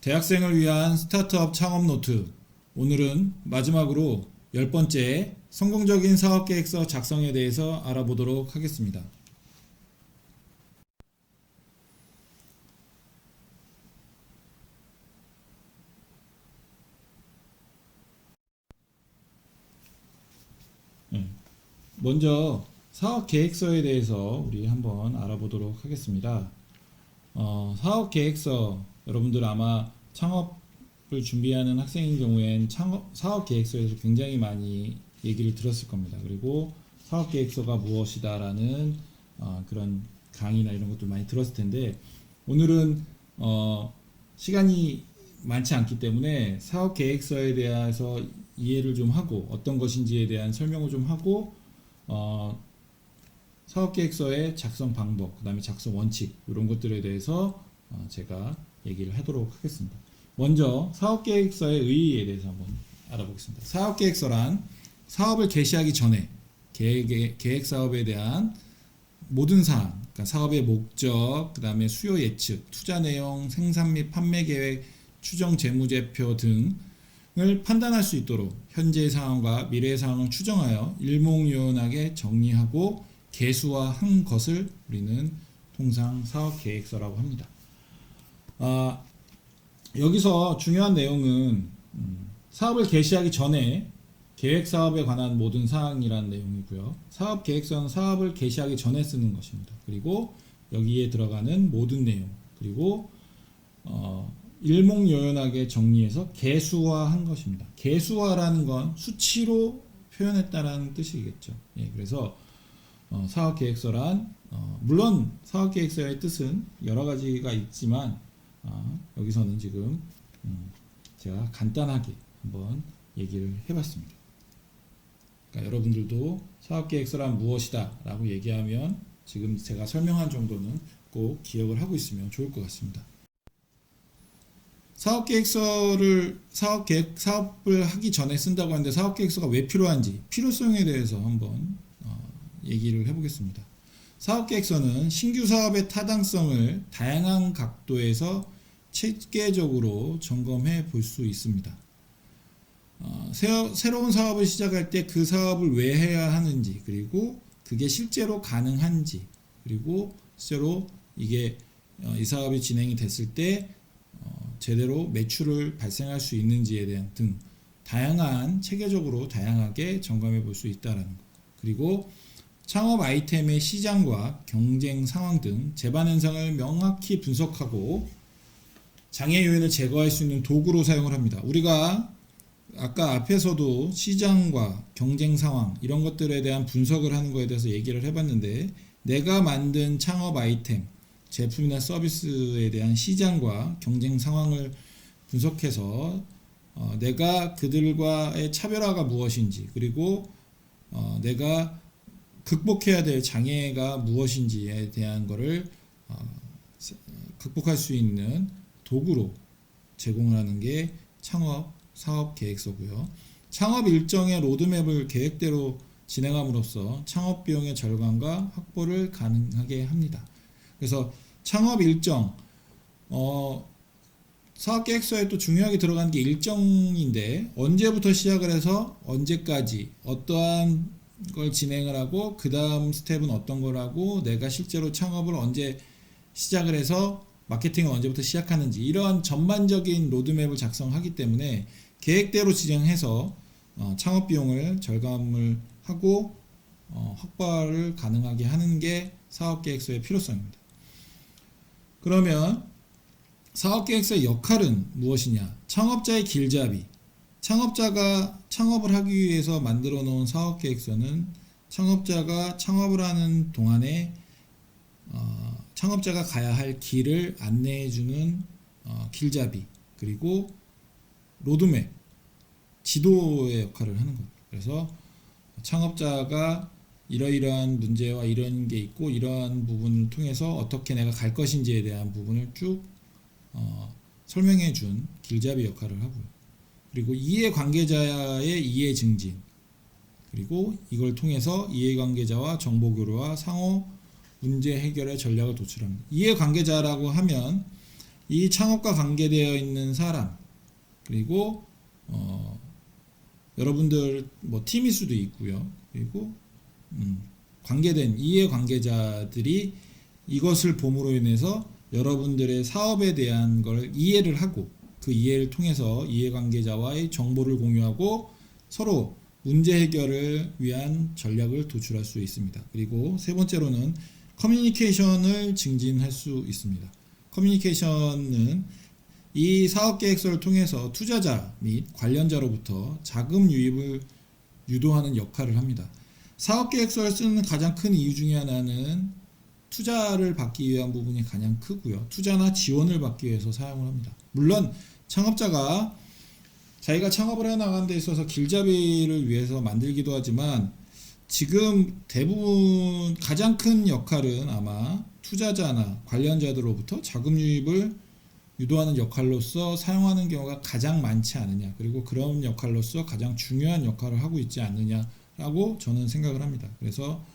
대학생을 위한 스타트업 창업 노트. 오늘은 마지막으로 10번째 성공적인 사업계획서 작성에 대해서 알아보도록 하겠습니다. 먼저 사업계획서에 대해서 우리 한번 알아보도록 하겠습니다. 사업계획서, 여러분들 아마 창업을 준비하는 학생인 경우엔 사업계획서에서 굉장히 많이 얘기를 들었을 겁니다. 그리고 사업계획서가 무엇이다라는 그런 강의나 이런 것도 많이 들었을 텐데, 오늘은 시간이 많지 않기 때문에 사업계획서에 대해서 이해를 좀 하고 어떤 것인지에 대한 설명을 좀 하고 사업계획서의 작성 방법, 그 다음에 작성 원칙 이런 것들에 대해서 제가 얘기를 하도록 하겠습니다. 먼저 사업계획서의 의의에 대해서 한번 알아보겠습니다. 사업계획서란 사업을 개시하기 전에 계획사업에 대한 모든 사항, 그러니까 사업의 목적, 그 다음에 수요 예측, 투자 내용, 생산 및 판매 계획, 추정 재무제표 등을 판단할 수 있도록 현재의 상황과 미래의 상황을 추정하여 일목요연하게 정리하고 계수화한 것을 우리는 통상 사업계획서라고 합니다. 여기서 중요한 내용은 사업을 개시하기 전에 계획사업에 관한 모든 사항이라는 내용이고요. 사업계획서는 사업을 개시하기 전에 쓰는 것입니다. 그리고 여기에 들어가는 모든 내용, 그리고 일목요연하게 정리해서 계수화한 것입니다. 계수화라는 건 수치로 표현했다라는 뜻이겠죠. 그래서 사업계획서란 물론 사업계획서의 뜻은 여러 가지가 있지만 여기서는 지금 제가 간단하게 한번 얘기를 해봤습니다. 그러니까 여러분들도 사업계획서란 무엇이다 라고 얘기하면 지금 제가 설명한 정도는 꼭 기억을 하고 있으면 좋을 것 같습니다. 사업을 하기 전에 쓴다고 하는데 사업계획서가 왜 필요한지, 필요성에 대해서 한번 얘기를 해보겠습니다. 사업계획서는 신규 사업의 타당성을 다양한 각도에서 체계적으로 점검해 볼 수 있습니다. 새로운 사업을 시작할 때 그 사업을 왜 해야 하는지, 그리고 그게 실제로 가능한지, 그리고 실제로 이 사업이 진행이 됐을 때 제대로 매출을 발생할 수 있는지에 대한 등 체계적으로 다양하게 점검해 볼 수 있다는 것. 그리고 창업 아이템의 시장과 경쟁 상황 등 재반 현상을 명확히 분석하고 장애 요인을 제거할 수 있는 도구로 사용을 합니다. 우리가 아까 앞에서도 시장과 경쟁 상황 이런 것들에 대한 분석을 하는 것에 대해서 얘기를 해봤는데, 내가 만든 창업 아이템, 제품이나 서비스에 대한 시장과 경쟁 상황을 분석해서 내가 그들과의 차별화가 무엇인지, 그리고 내가 극복해야 될 장애가 무엇인지에 대한 것을 극복할 수 있는 도구로 제공을 하는 게 창업 사업 계획서고요. 창업 일정의 로드맵을 계획대로 진행함으로써 창업 비용의 절감과 확보를 가능하게 합니다. 그래서 창업 일정, 사업계획서에 또 중요하게 들어가는 게 일정인데, 언제부터 시작을 해서 언제까지 어떠한 걸 진행을 하고 그 다음 스텝은 어떤 걸 하고 내가 실제로 창업을 언제 시작을 해서 마케팅을 언제부터 시작하는지, 이러한 전반적인 로드맵을 작성하기 때문에 계획대로 진행해서 창업 비용을 절감을 하고 확보를 가능하게 하는 게 사업계획서의 필요성입니다. 그러면 사업계획서의 역할은 무엇이냐? 창업자의 길잡이. 창업자가 창업을 하기 위해서 만들어 놓은 사업계획서는 창업자가 창업을 하는 동안에 창업자가 가야 할 길을 안내해 주는 길잡이, 그리고 로드맵, 지도의 역할을 하는 겁니다. 그래서 창업자가 이러이러한 문제와 이런 게 있고 이러한 부분을 통해서 어떻게 내가 갈 것인지에 대한 부분을 쭉 설명해 준 길잡이 역할을 하고요. 그리고 이해관계자의 이해 증진, 그리고 이걸 통해서 이해관계자와 정보교류와 상호 문제 해결의 전략을 도출합니다. 이해관계자라고 하면 이 창업과 관계되어 있는 사람, 그리고 여러분들 뭐 팀일 수도 있고요. 그리고 관계된 이해관계자들이 이것을 봄으로 인해서 여러분들의 사업에 대한 걸 이해를 하고 그 이해를 통해서 이해관계자와의 정보를 공유하고 서로 문제 해결을 위한 전략을 도출할 수 있습니다. 그리고 세 번째로는 커뮤니케이션을 증진할 수 있습니다. 커뮤니케이션은 이 사업계획서를 통해서 투자자 및 관련자로부터 자금 유입을 유도하는 역할을 합니다. 사업계획서를 쓰는 가장 큰 이유 중에 하나는 투자를 받기 위한 부분이 가장 크고요. 투자나 지원을 받기 위해서 사용을 합니다. 물론 창업자가 자기가 창업을 해나가는 데 있어서 길잡이를 위해서 만들기도 하지만 지금 대부분 가장 큰 역할은 아마 투자자나 관련자들로부터 자금 유입을 유도하는 역할로서 사용하는 경우가 가장 많지 않느냐, 그리고 그런 역할로서 가장 중요한 역할을 하고 있지 않느냐라고 저는 생각을 합니다. 그래서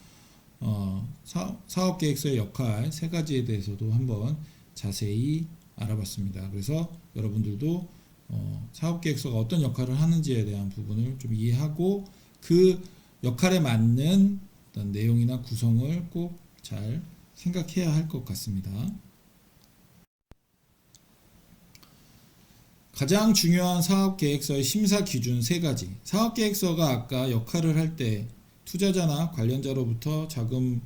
사업계획서의 역할 세 가지에 대해서도 한번 자세히 알아봤습니다. 그래서 여러분들도 사업계획서가 어떤 역할을 하는지에 대한 부분을 좀 이해하고 그 역할에 맞는 어떤 내용이나 구성을 꼭 잘 생각해야 할 것 같습니다. 가장 중요한 사업계획서의 심사 기준 세 가지. 사업계획서가 아까 역할을 할 때 투자자나 관련자로부터 자금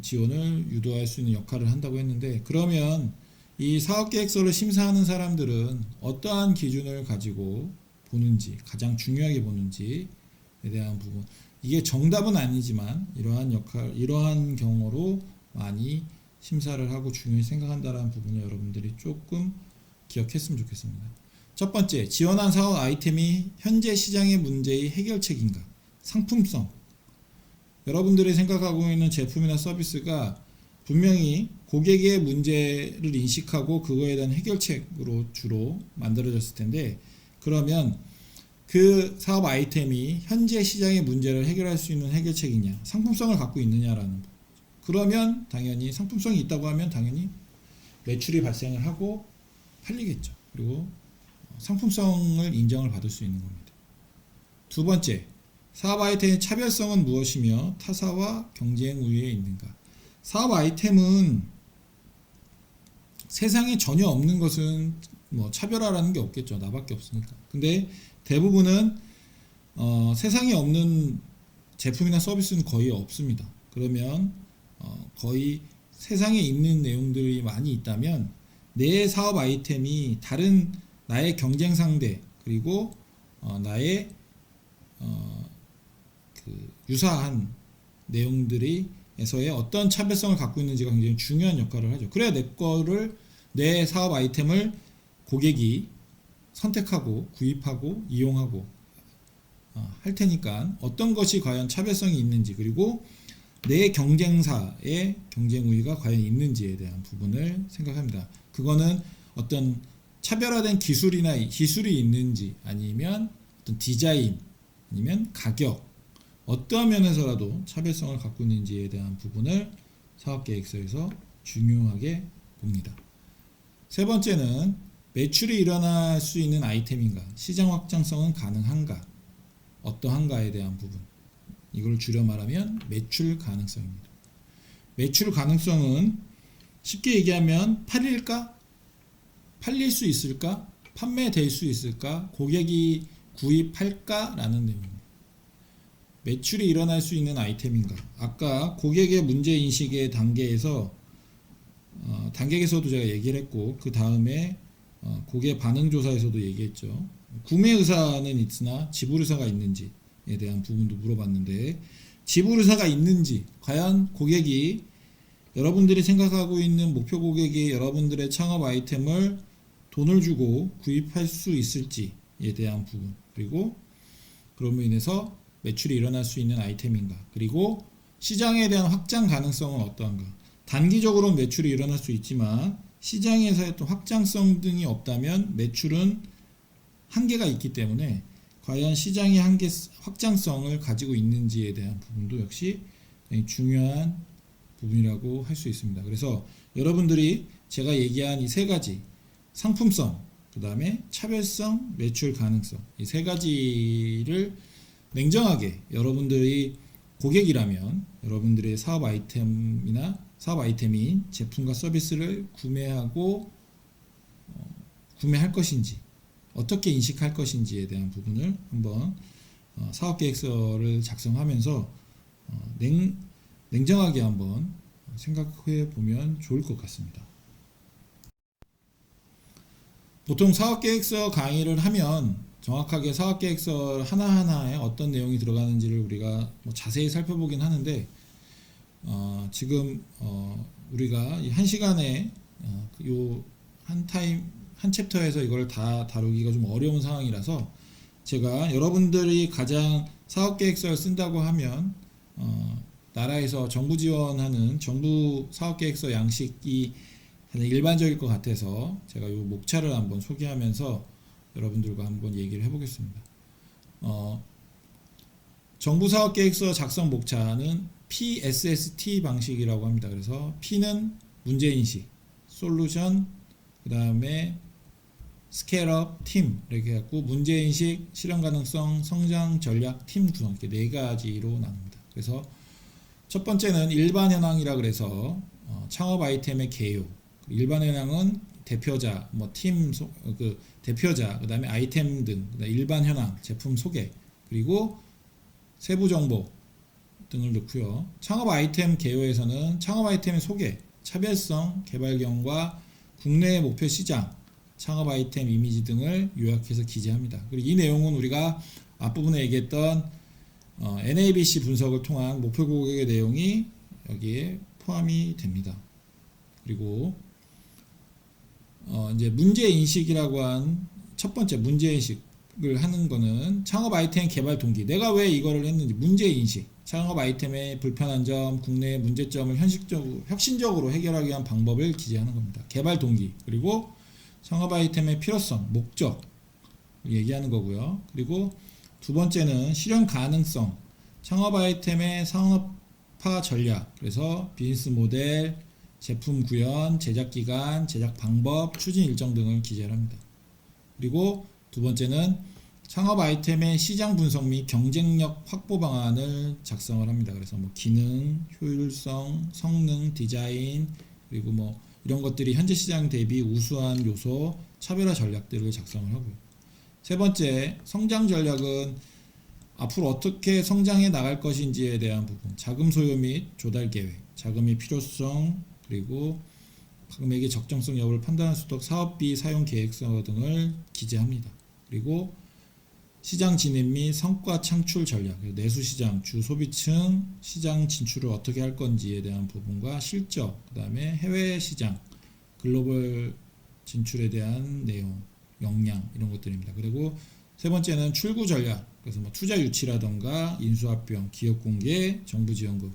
지원을 유도할 수 있는 역할을 한다고 했는데, 그러면 이 사업계획서를 심사하는 사람들은 어떠한 기준을 가지고 보는지, 가장 중요하게 보는지에 대한 부분. 이게 정답은 아니지만 이러한 경우로 많이 심사를 하고 중요히 생각한다는 부분을 여러분들이 조금 기억했으면 좋겠습니다. 첫 번째, 지원한 사업 아이템이 현재 시장의 문제의 해결책인가? 상품성. 여러분들이 생각하고 있는 제품이나 서비스가 분명히 고객의 문제를 인식하고 그거에 대한 해결책으로 주로 만들어졌을 텐데, 그러면 그 사업 아이템이 현재 시장의 문제를 해결할 수 있는 해결책이냐, 상품성을 갖고 있느냐라는 거. 그러면 당연히 상품성이 있다고 하면 당연히 매출이 발생을 하고 팔리겠죠. 그리고 상품성을 인정을 받을 수 있는 겁니다. 두 번째, 사업 아이템의 차별성은 무엇이며 타사와 경쟁 우위에 있는가? 사업 아이템은 세상에 전혀 없는 것은 뭐 차별화라는 게 없겠죠. 나밖에 없으니까. 근데 대부분은 세상에 없는 제품이나 서비스는 거의 없습니다. 그러면 거의 세상에 있는 내용들이 많이 있다면 내 사업 아이템이 다른 나의 경쟁 상대, 그리고 나의 그 유사한 내용들에서의 어떤 차별성을 갖고 있는지가 굉장히 중요한 역할을 하죠. 그래야 내 사업 아이템을 고객이 선택하고 구입하고 이용하고 할 테니까 어떤 것이 과연 차별성이 있는지, 그리고 내 경쟁사의 경쟁 우위가 과연 있는지에 대한 부분을 생각합니다. 그거는 어떤 차별화된 기술이 있는지, 아니면 어떤 디자인, 아니면 가격, 어떠한 면에서라도 차별성을 갖고 있는지에 대한 부분을 사업계획서에서 중요하게 봅니다. 세 번째는 매출이 일어날 수 있는 아이템인가, 시장 확장성은 가능한가, 어떠한가에 대한 부분. 이걸 줄여 말하면 매출 가능성입니다. 매출 가능성은 쉽게 얘기하면 팔릴 수 있을까? 판매될 수 있을까? 고객이 구입할까? 라는 내용입니다. 매출이 일어날 수 있는 아이템인가? 아까 고객의 문제인식의 단계에서도 제가 얘기를 했고, 그 다음에 고객 반응조사에서도 얘기했죠. 구매 의사는 있으나 지불 의사가 있는지에 대한 부분도 물어봤는데, 지불 의사가 있는지, 과연 고객이, 여러분들이 생각하고 있는 목표 고객이 여러분들의 창업 아이템을 돈을 주고 구입할 수 있을지에 대한 부분, 그리고 그럼으로 인해서 매출이 일어날 수 있는 아이템인가, 그리고 시장에 대한 확장 가능성은 어떠한가. 단기적으로 매출이 일어날 수 있지만 시장에서의 또 확장성 등이 없다면 매출은 한계가 있기 때문에 과연 시장의 확장성을 가지고 있는지에 대한 부분도 역시 중요한 부분이라고 할 수 있습니다. 그래서 여러분들이 제가 얘기한 이 세 가지, 상품성, 그 다음에 차별성, 매출 가능성, 이 세 가지를 냉정하게 여러분들이 고객이라면 여러분들의 사업 아이템인 제품과 서비스를 구매할 것인지, 어떻게 인식할 것인지에 대한 부분을 한번 사업계획서를 작성하면서 냉정하게 한번 생각해 보면 좋을 것 같습니다. 보통 사업계획서 강의를 하면 정확하게 사업계획서 하나하나에 어떤 내용이 들어가는지를 우리가 자세히 살펴보긴 하는데, 지금 우리가 이 한 시간에 한 챕터에서 이걸 다 다루기가 좀 어려운 상황이라서, 제가 여러분들이 가장 사업계획서를 쓴다고 하면 나라에서 정부 지원하는 정부 사업계획서 양식이 가장 일반적일 것 같아서 제가 이 목차를 한번 소개하면서 여러분들과 한번 얘기를 해보겠습니다. 정부 사업계획서 작성 목차는 PSST 방식이라고 합니다. 그래서 P는 문제인식, 솔루션, 그 다음에 스케일업, 팀 이렇게 해갖고 문제인식, 실현 가능성, 성장 전략, 팀 구성, 이렇게 네 가지로 나눕니다. 그래서 첫 번째는 일반 현황이라 그래서 창업 아이템의 개요, 일반 현황은 대표자, 대표자, 그 다음에 아이템 등, 그다음에 일반 현황, 제품 소개, 그리고 세부 정보 등을 넣고요. 창업 아이템 개요에서는 창업 아이템의 소개, 차별성, 개발 경과, 국내 목표 시장, 창업 아이템 이미지 등을 요약해서 기재합니다. 그리고 이 내용은 우리가 앞부분에 얘기했던 NABC 분석을 통한 목표 고객의 내용이 여기에 포함이 됩니다. 그리고 이제 문제 인식이라고 한 첫 번째 문제 인식을 하는 거는 창업 아이템 개발 동기, 내가 왜 이거를 했는지 문제 인식, 창업 아이템의 불편한 점, 국내의 문제점을 혁신적으로 해결하기 위한 방법을 기재하는 겁니다. 개발 동기, 그리고 창업 아이템의 필요성, 목적 얘기하는 거고요. 그리고 두 번째는 실현 가능성, 창업 아이템의 상업화 전략, 그래서 비즈니스 모델, 제품 구현, 제작 기간, 제작 방법, 추진 일정 등을 기재를 합니다. 그리고 두 번째는 창업 아이템의 시장 분석 및 경쟁력 확보 방안을 작성을 합니다. 그래서 기능, 효율성, 성능, 디자인, 그리고 이런 것들이 현재 시장 대비 우수한 요소, 차별화 전략들을 작성을 하고요. 세 번째, 성장 전략은 앞으로 어떻게 성장해 나갈 것인지에 대한 부분, 자금 소요 및 조달 계획, 자금의 필요성, 그리고 금액의 적정성 여부를 판단할 수 있도록 사업비 사용 계획서 등을 기재합니다. 그리고 시장 진입 및 성과 창출 전략, 내수시장, 주소비층 시장 진출을 어떻게 할 건지에 대한 부분과 실적, 그 다음에 해외 시장, 글로벌 진출에 대한 내용, 역량 이런 것들입니다. 그리고 세 번째는 출구 전략, 그래서 투자 유치라던가 인수합병, 기업 공개, 정부 지원금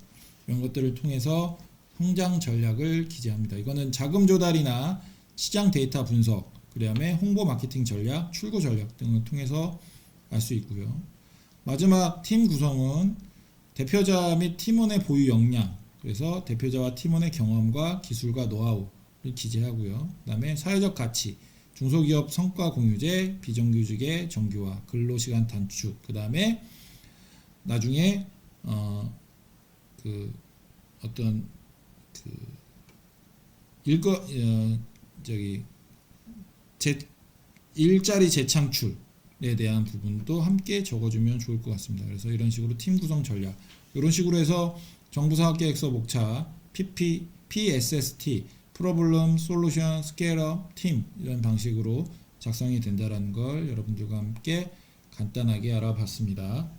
이런 것들을 통해서 성장 전략을 기재합니다. 이거는 자금 조달이나 시장 데이터 분석, 그 다음에 홍보 마케팅 전략, 출구 전략 등을 통해서 알 수 있고요. 마지막 팀 구성은 대표자 및 팀원의 보유 역량, 그래서 대표자와 팀원의 경험과 기술과 노하우를 기재하고요. 그 다음에 사회적 가치, 중소기업 성과 공유제, 비정규직의 정규화, 근로시간 단축, 그 다음에 나중에 일자리 재창출에 대한 부분도 함께 적어주면 좋을 것 같습니다. 그래서 이런 식으로 팀 구성 전략, 이런 식으로 해서 정부사업계획서 목차 PSST, 프로블럼, 솔루션, 스케일업, 팀 이런 방식으로 작성이 된다는 걸 여러분들과 함께 간단하게 알아봤습니다.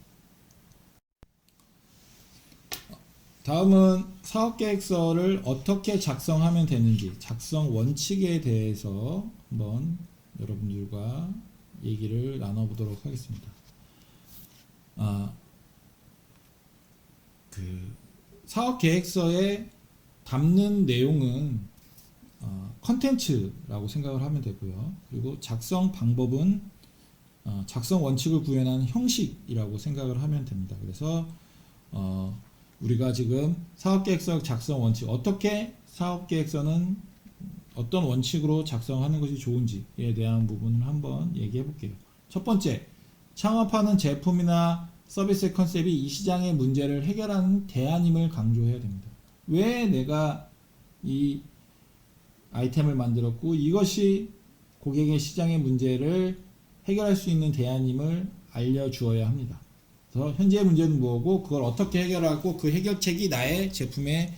다음은 사업계획서를 어떻게 작성하면 되는지, 작성 원칙에 대해서 한번 여러분들과 얘기를 나눠보도록 하겠습니다. 사업계획서에 담는 내용은 컨텐츠라고 생각을 하면 되고요. 그리고 작성 방법은 작성 원칙을 구현한 형식이라고 생각을 하면 됩니다. 그래서 우리가 지금 사업계획서 작성 원칙, 어떻게 사업계획서는 어떤 원칙으로 작성하는 것이 좋은지에 대한 부분을 한번 얘기해 볼게요. 첫 번째, 창업하는 제품이나 서비스의 컨셉이 이 시장의 문제를 해결하는 대안임을 강조해야 됩니다. 왜 내가 이 아이템을 만들었고 이것이 고객의 시장의 문제를 해결할 수 있는 대안임을 알려주어야 합니다. 그래서 현재의 문제는 뭐고 그걸 어떻게 해결하고 그 해결책이 나의 제품의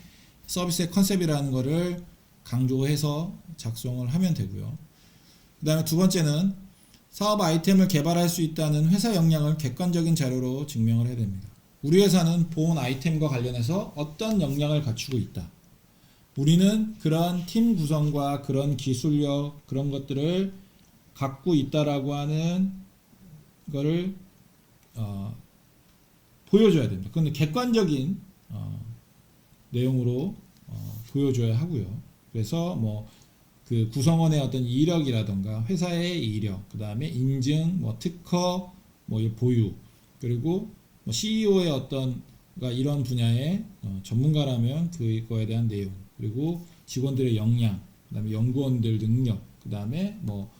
서비스의 컨셉이라는 것을 강조해서 작성을 하면 되고요. 그 다음에 두 번째는 사업 아이템을 개발할 수 있다는 회사 역량을 객관적인 자료로 증명을 해야 됩니다. 우리 회사는 본 아이템과 관련해서 어떤 역량을 갖추고 있다. 우리는 그런 팀 구성과 그런 기술력 그런 것들을 갖고 있다라고 하는 거를 보여줘야 됩니다. 그런데 객관적인 내용으로 보여줘야 하고요. 그래서 뭐 그 구성원의 어떤 이력이라던가 회사의 이력, 그 다음에 인증, 뭐 특허, 뭐 보유, 그리고 뭐 CEO의 어떤 이런 분야의 전문가라면 그거에 대한 내용, 그리고 직원들의 역량, 그 다음에 연구원들 능력, 그 다음에 뭐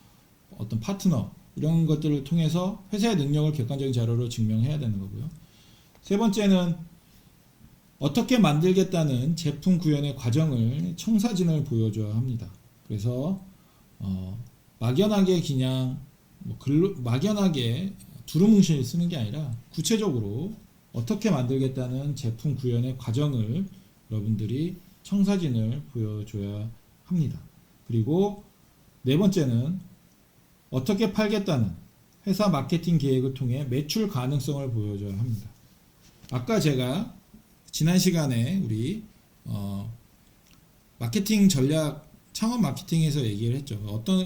어떤 파트너 이런 것들을 통해서 회사의 능력을 객관적인 자료로 증명해야 되는 거고요. 세 번째는 어떻게 만들겠다는 제품 구현의 과정을 청사진을 보여줘야 합니다. 그래서 막연하게 그냥 막연하게 두루뭉실 쓰는 게 아니라 구체적으로 어떻게 만들겠다는 제품 구현의 과정을 여러분들이 청사진을 보여줘야 합니다. 그리고 네 번째는 어떻게 팔겠다는 회사 마케팅 계획을 통해 매출 가능성을 보여줘야 합니다. 아까 제가 지난 시간에 우리 마케팅 전략 창업 마케팅에서 얘기를 했죠.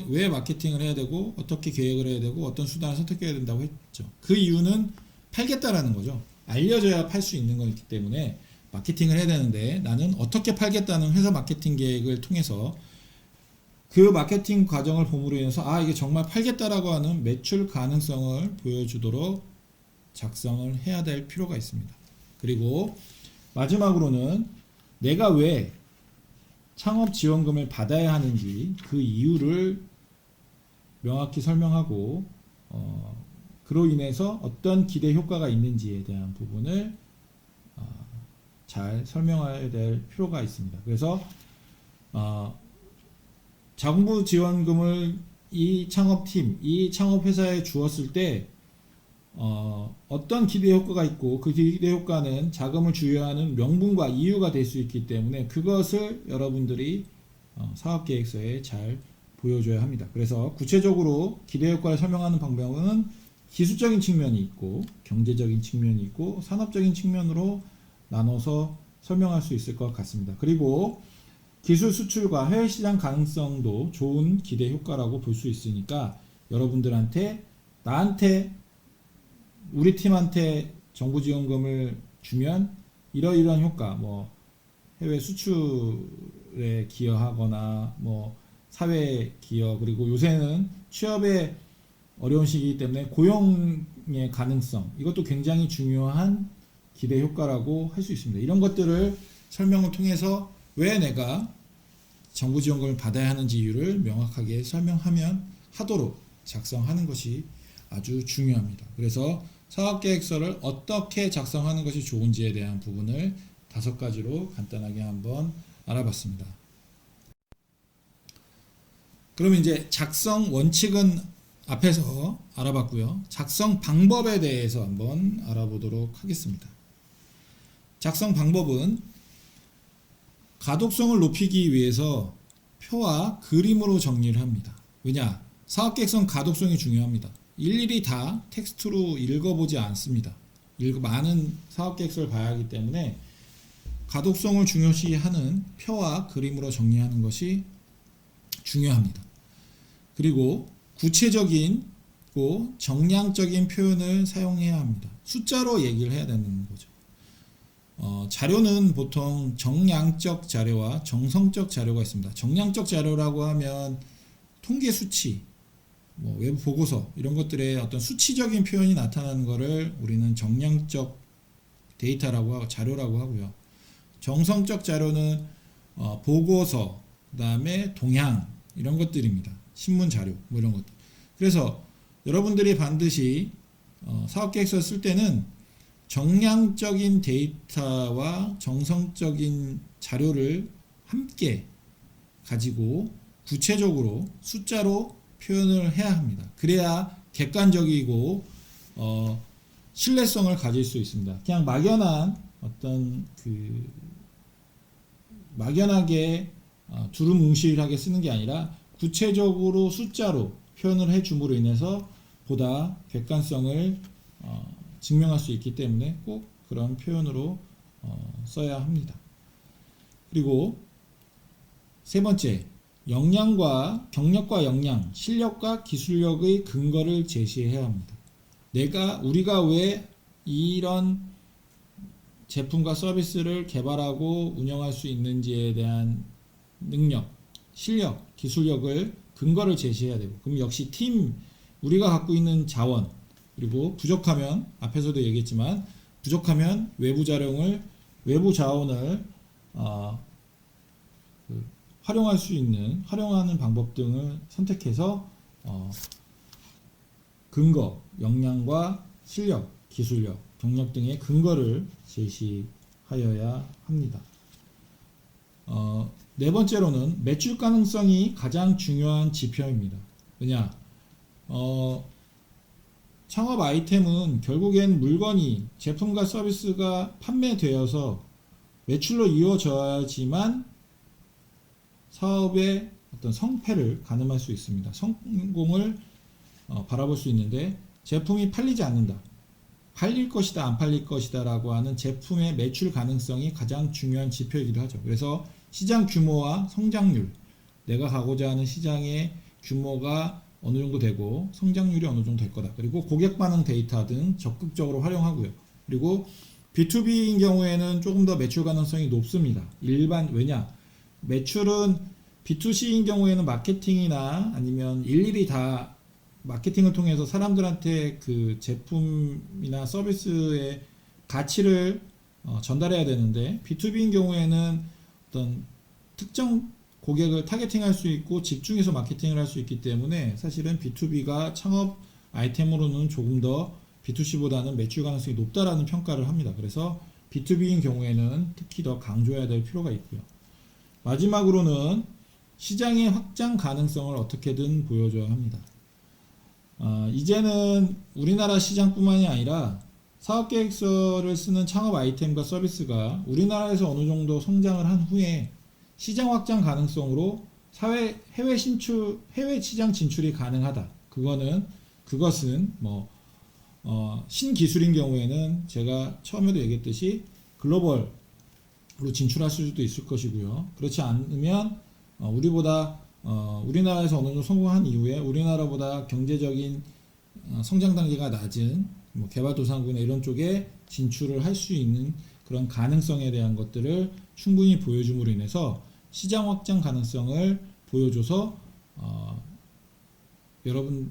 왜 마케팅을 해야 되고 어떻게 계획을 해야 되고 어떤 수단을 선택해야 된다고 했죠. 그 이유는 팔겠다라는 거죠. 알려져야 팔 수 있는 거기 때문에 마케팅을 해야 되는데 나는 어떻게 팔겠다는 회사 마케팅 계획을 통해서 그 마케팅 과정을 봄으로 인해서 이게 정말 팔겠다라고 하는 매출 가능성을 보여주도록 작성을 해야 될 필요가 있습니다. 그리고 마지막으로는 내가 왜 창업 지원금을 받아야 하는지 그 이유를 명확히 설명하고 그로 인해서 어떤 기대 효과가 있는지에 대한 부분을 잘 설명해야 될 필요가 있습니다. 그래서 정부 지원금을 이 창업팀, 이 창업회사에 주었을 때 어떤 기대 효과가 있고 그 기대 효과는 자금을 주요하는 명분과 이유가 될 수 있기 때문에 그것을 여러분들이 사업계획서에 잘 보여줘야 합니다. 그래서 구체적으로 기대 효과를 설명하는 방법은 기술적인 측면이 있고 경제적인 측면이 있고 산업적인 측면으로 나눠서 설명할 수 있을 것 같습니다. 그리고 기술 수출과 해외 시장 가능성도 좋은 기대 효과라고 볼 수 있으니까 여러분들한테 나한테 우리 팀한테 정부 지원금을 주면 이러이러한 효과, 뭐 해외 수출에 기여하거나 뭐 사회 기여, 그리고 요새는 취업에 어려운 시기이기 때문에 고용의 가능성, 이것도 굉장히 중요한 기대 효과라고 할 수 있습니다. 이런 것들을 설명을 통해서 왜 내가 정부 지원금을 받아야 하는지 이유를 명확하게 하도록 작성하는 것이 아주 중요합니다. 그래서 사업계획서를 어떻게 작성하는 것이 좋은지에 대한 부분을 5가지로 간단하게 한번 알아봤습니다. 그러면 이제 작성 원칙은 앞에서 알아봤고요. 작성 방법에 대해서 한번 알아보도록 하겠습니다. 작성 방법은 가독성을 높이기 위해서 표와 그림으로 정리를 합니다. 왜냐? 사업계획서는 가독성이 중요합니다. 일일이 다 텍스트로 읽어보지 않습니다. 많은 사업계획서를 봐야 하기 때문에 가독성을 중요시하는 표와 그림으로 정리하는 것이 중요합니다. 그리고 구체적이고 정량적인 표현을 사용해야 합니다. 숫자로 얘기를 해야 되는 거죠. 자료는 보통 정량적 자료와 정성적 자료가 있습니다. 정량적 자료라고 하면 통계 수치, 외부 보고서 이런 것들의 어떤 수치적인 표현이 나타나는 것을 우리는 정량적 데이터라고 하고 자료라고 하고요. 정성적 자료는 보고서, 그 다음에 동향 이런 것들입니다. 신문 자료 뭐 이런 것들. 그래서 여러분들이 반드시 사업계획서 쓸 때는 정량적인 데이터와 정성적인 자료를 함께 가지고 구체적으로 숫자로 표현을 해야 합니다. 그래야 객관적이고 신뢰성을 가질 수 있습니다. 그냥 막연한 어떤 막연하게 두루뭉실하게 쓰는 게 아니라 구체적으로 숫자로 표현을 해줌으로 인해서 보다 객관성을 증명할 수 있기 때문에 꼭 그런 표현으로 써야 합니다. 그리고 세 번째, 경력과 역량, 실력과 기술력의 근거를 제시해야 합니다. 우리가 왜 이런 제품과 서비스를 개발하고 운영할 수 있는지에 대한 능력, 실력, 기술력을 근거를 제시해야 되고, 그럼 역시 우리가 갖고 있는 자원, 그리고 부족하면 앞에서도 얘기했지만 부족하면 외부 자원을 활용하는 방법 등을 선택해서 근거, 역량과 실력, 기술력, 경력 등의 근거를 제시하여야 합니다. 네 번째로는 매출 가능성이 가장 중요한 지표입니다. 왜냐? 창업 아이템은 결국엔 물건이 제품과 서비스가 판매되어서 매출로 이어져야지만 사업의 어떤 성패를 가늠할 수 있습니다. 성공을 바라볼 수 있는데 제품이 팔리지 않는다. 팔릴 것이다, 안 팔릴 것이다 라고 하는 제품의 매출 가능성이 가장 중요한 지표이기도 하죠. 그래서 시장 규모와 성장률, 내가 가고자 하는 시장의 규모가 어느 정도 되고 성장률이 어느 정도 될 거다. 그리고 고객 반응 데이터 등 적극적으로 활용하고요. 그리고 B2B인 경우에는 조금 더 매출 가능성이 높습니다. 왜냐? 매출은 B2C인 경우에는 마케팅이나 아니면 일일이 다 마케팅을 통해서 사람들한테 그 제품이나 서비스의 가치를 전달해야 되는데, B2B인 경우에는 어떤 특정 고객을 타겟팅할 수 있고 집중해서 마케팅을 할 수 있기 때문에 사실은 B2B가 창업 아이템으로는 조금 더 B2C보다는 매출 가능성이 높다라는 평가를 합니다. 그래서 B2B인 경우에는 특히 더 강조해야 될 필요가 있고요. 마지막으로는 시장의 확장 가능성을 어떻게든 보여줘야 합니다. 이제는 우리나라 시장뿐만이 아니라 사업계획서를 쓰는 창업 아이템과 서비스가 우리나라에서 어느 정도 성장을 한 후에 시장 확장 가능성으로 해외 시장 진출이 가능하다. 그것은 신기술인 경우에는 제가 처음에도 얘기했듯이 글로벌로 진출할 수도 있을 것이고요. 그렇지 않으면 우리나라에서 어느 정도 성공한 이후에 우리나라보다 경제적인 성장 단계가 낮은 개발도상국이나 이런 쪽에 진출을 할 수 있는 그런 가능성에 대한 것들을 충분히 보여줌으로 인해서 시장 확장 가능성을 보여줘서 여러분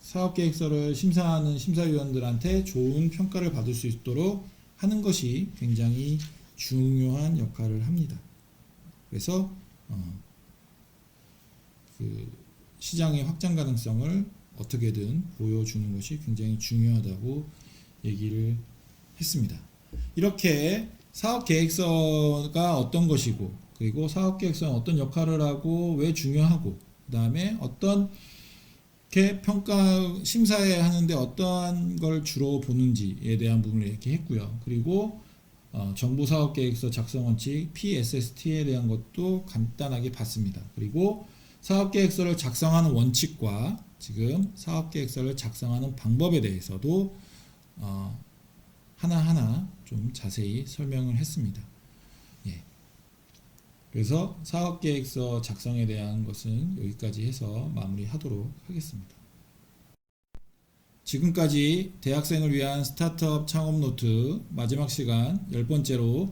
사업계획서를 심사하는 심사위원들한테 좋은 평가를 받을 수 있도록 하는 것이 굉장히 중요한 역할을 합니다. 그래서 시장의 확장 가능성을 어떻게든 보여주는 것이 굉장히 중요하다고 얘기를 했습니다. 이렇게 사업계획서가 어떤 것이고, 그리고 사업계획서는 어떤 역할을 하고 왜 중요하고, 그 다음에 어떻게 심사에 하는데 어떠한 걸 주로 보는지에 대한 부분을 얘기했고요. 그리고 정부사업계획서 작성원칙 PSST에 대한 것도 간단하게 봤습니다. 그리고 사업계획서를 작성하는 원칙과 지금 사업계획서를 작성하는 방법에 대해서도 하나하나 좀 자세히 설명을 했습니다. 그래서 사업계획서 작성에 대한 것은 여기까지 해서 마무리하도록 하겠습니다. 지금까지 대학생을 위한 스타트업 창업 노트 마지막 시간 10번째로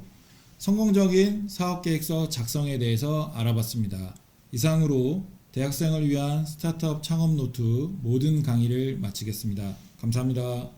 성공적인 사업계획서 작성에 대해서 알아봤습니다. 이상으로 대학생을 위한 스타트업 창업 노트 모든 강의를 마치겠습니다. 감사합니다.